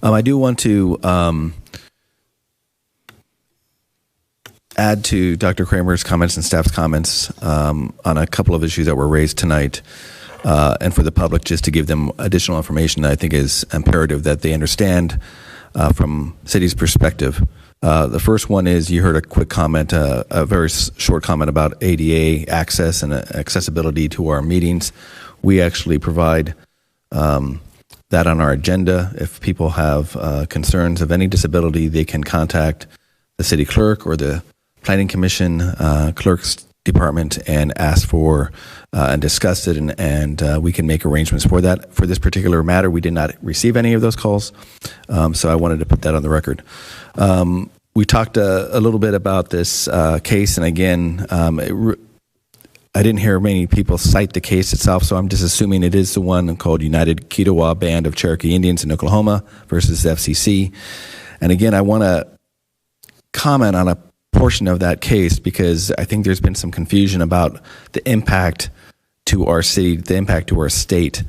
I do want to add to Dr. Kramer's comments and staff's comments on a couple of issues that were raised tonight, and for the public, just to give them additional information that I think is imperative that they understand from city's perspective. The first one is you heard a quick comment, a very short comment about ADA access and accessibility to our meetings. We actually provide that on our agenda. If people have concerns of any disability, they can contact the city clerk or the Planning Commission clerk's department and ask for and discuss it, and we can make arrangements for that. For this particular matter, we did not receive any of those calls, so I wanted to put that on the record. We talked a little bit about this case, and again, I didn't hear many people cite the case itself, so I'm just assuming it is the one called United Kiowa Band of Cherokee Indians in Oklahoma versus the FCC. And again, I want to comment on a portion of that case because I think there's been some confusion about the impact to our city, the impact to our state,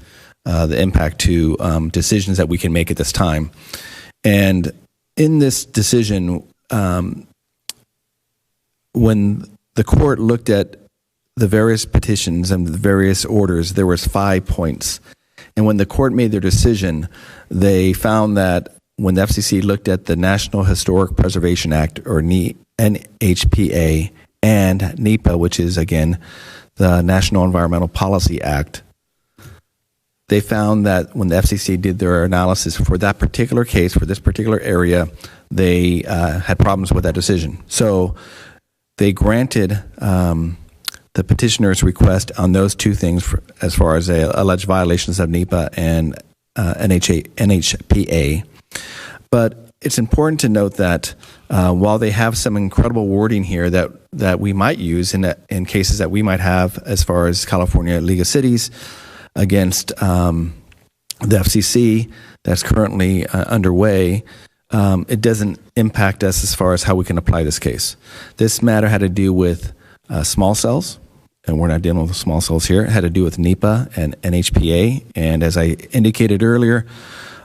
the impact to decisions that we can make at this time. And in this decision, when the court looked at the various petitions and the various orders, there was 5 points. And when the court made their decision, they found that when the FCC looked at the National Historic Preservation Act, or NHPA, and NEPA, which is, again, the National Environmental Policy Act, they found that when the FCC did their analysis for that particular case, for this particular area, they had problems with that decision. So they granted the petitioner's request on those two things as far as alleged violations of NEPA and NHPA. But it's important to note that while they have some incredible wording here that we might use in cases that we might have as far as California League of Cities against the FCC that's currently underway, it doesn't impact us as far as how we can apply this case. This matter had to do with small cells, and we're not dealing with small cells here. It had to do with NEPA and NHPA, and as I indicated earlier,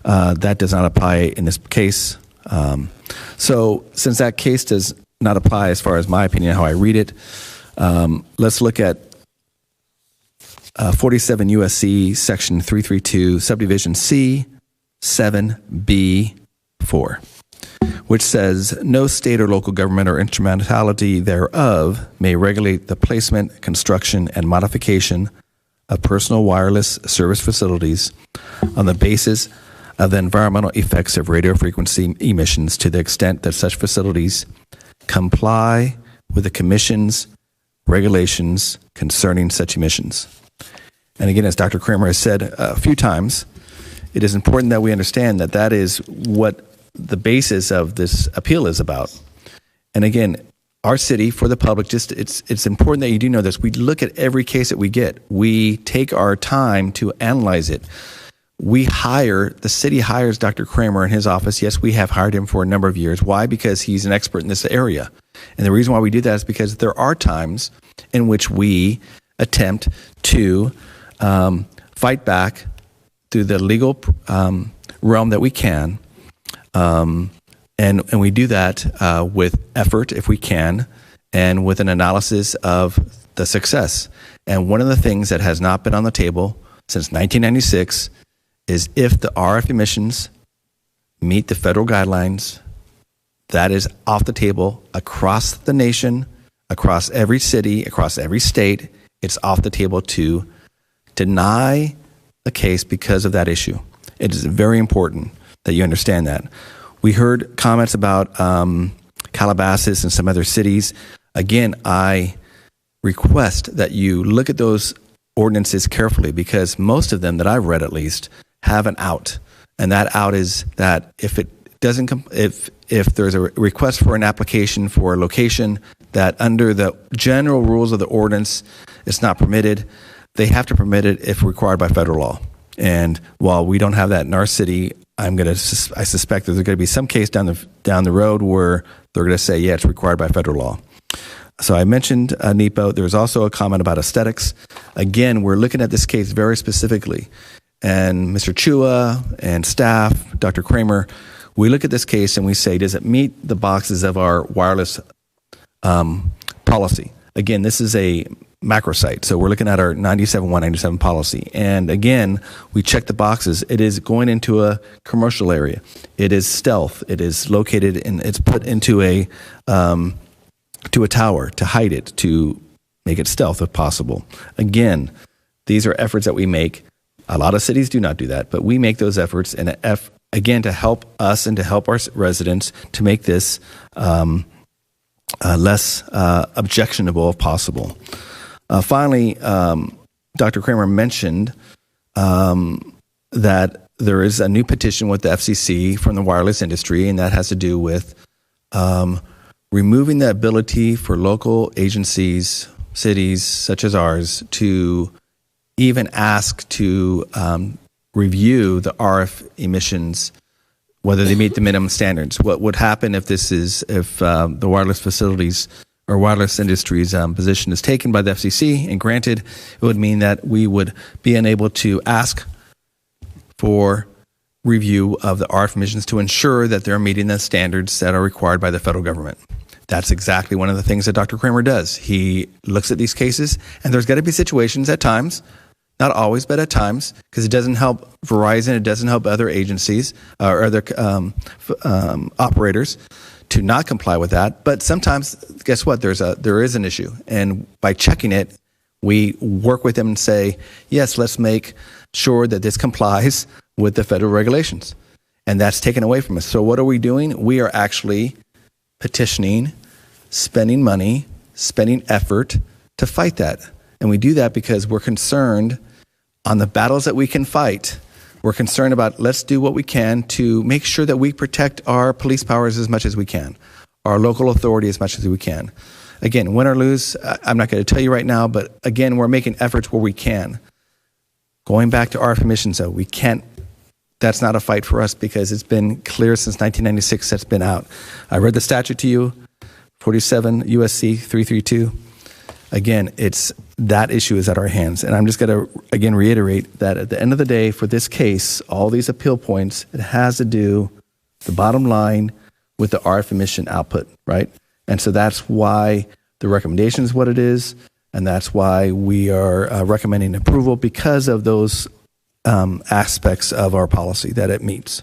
that does not apply in this case. So since that case does not apply as far as my opinion, how I read it, let's look at 47 U.S.C. Section 332, Subdivision C, 7B4, which says, no state or local government or instrumentality thereof may regulate the placement, construction, and modification of personal wireless service facilities on the basis of the environmental effects of radio frequency emissions to the extent that such facilities comply with the Commission's regulations concerning such emissions. And again, as Dr. Kramer has said a few times, it is important that we understand that that is what the basis of this appeal is about. And again, our city, for the public, just it's important that you do know this. We look at every case that we get. We take our time to analyze it. The city hires Dr. Kramer in his office. Yes, we have hired him for a number of years. Why? Because he's an expert in this area. And the reason why we do that is because there are times in which we attempt to fight back through the legal realm that we can. And we do that with effort, if we can, and with an analysis of the success. And one of the things that has not been on the table since 1996 is if the RF emissions meet the federal guidelines, that is off the table across the nation, across every city, across every state. It's off the table to deny the case because of that issue. It is very important that you understand that. We heard comments about Calabasas and some other cities. Again, I request that you look at those ordinances carefully because most of them that I've read at least have an out. And that out is that if it doesn't if there's a request for an application for a location that under the general rules of the ordinance it's not permitted, they have to permit it if required by federal law. And while we don't have that in our city, I suspect that there's going to be some case down the road where they're going to say, yeah, it's required by federal law. So I mentioned NEPA. There was also a comment about aesthetics. Again, we're looking at this case very specifically. and Mr. Chua and staff, Dr. Kramer, we look at this case and we say, does it meet the boxes of our wireless policy? Again, this is a macro site, so we're looking at our 97.197 policy. And again, we check the boxes. It is going into a commercial area. It is stealth. It is located and it's put into a tower to hide it, to make it stealth if possible. Again, these are efforts that we make. A lot of cities do not do that, but we make those efforts, and again, to help us and to help our residents to make this less objectionable if possible. Finally, Dr. Kramer mentioned that there is a new petition with the FCC from the wireless industry, and that has to do with removing the ability for local agencies, cities such as ours, to even ask to review the RF emissions, whether they meet the minimum standards. What would happen if the wireless facilities or wireless industry's position is taken by the FCC and granted, it would mean that we would be unable to ask for review of the RF emissions to ensure that they're meeting the standards that are required by the federal government. That's exactly one of the things that Dr. Kramer does. He looks at these cases, and there's got to be situations at times, not always, but at times, because it doesn't help Verizon, it doesn't help other agencies or other operators to not comply with that. But sometimes, guess what? There is an issue, and by checking it, we work with them and say, yes, let's make sure that this complies with the federal regulations, and that's taken away from us. So what are we doing? We are actually petitioning, spending money, spending effort to fight that, and we do that because we're concerned on the battles that we can fight. We're concerned about, let's do what we can to make sure that we protect our police powers as much as we can, our local authority as much as we can. Again, win or lose, I'm not going to tell you right now, but again, we're making efforts where we can. Going back to RF emissions, though, we can't, that's not a fight for us because it's been clear since 1996 that's been out. I read the statute to you, 47 USC 332. Again, that issue is at our hands. And I'm just going to, again, reiterate that at the end of the day, for this case, all these appeal points, it has to do, the bottom line, with the RF emission output, right? And so that's why the recommendation is what it is, and that's why we are recommending approval, because of those aspects of our policy that it meets.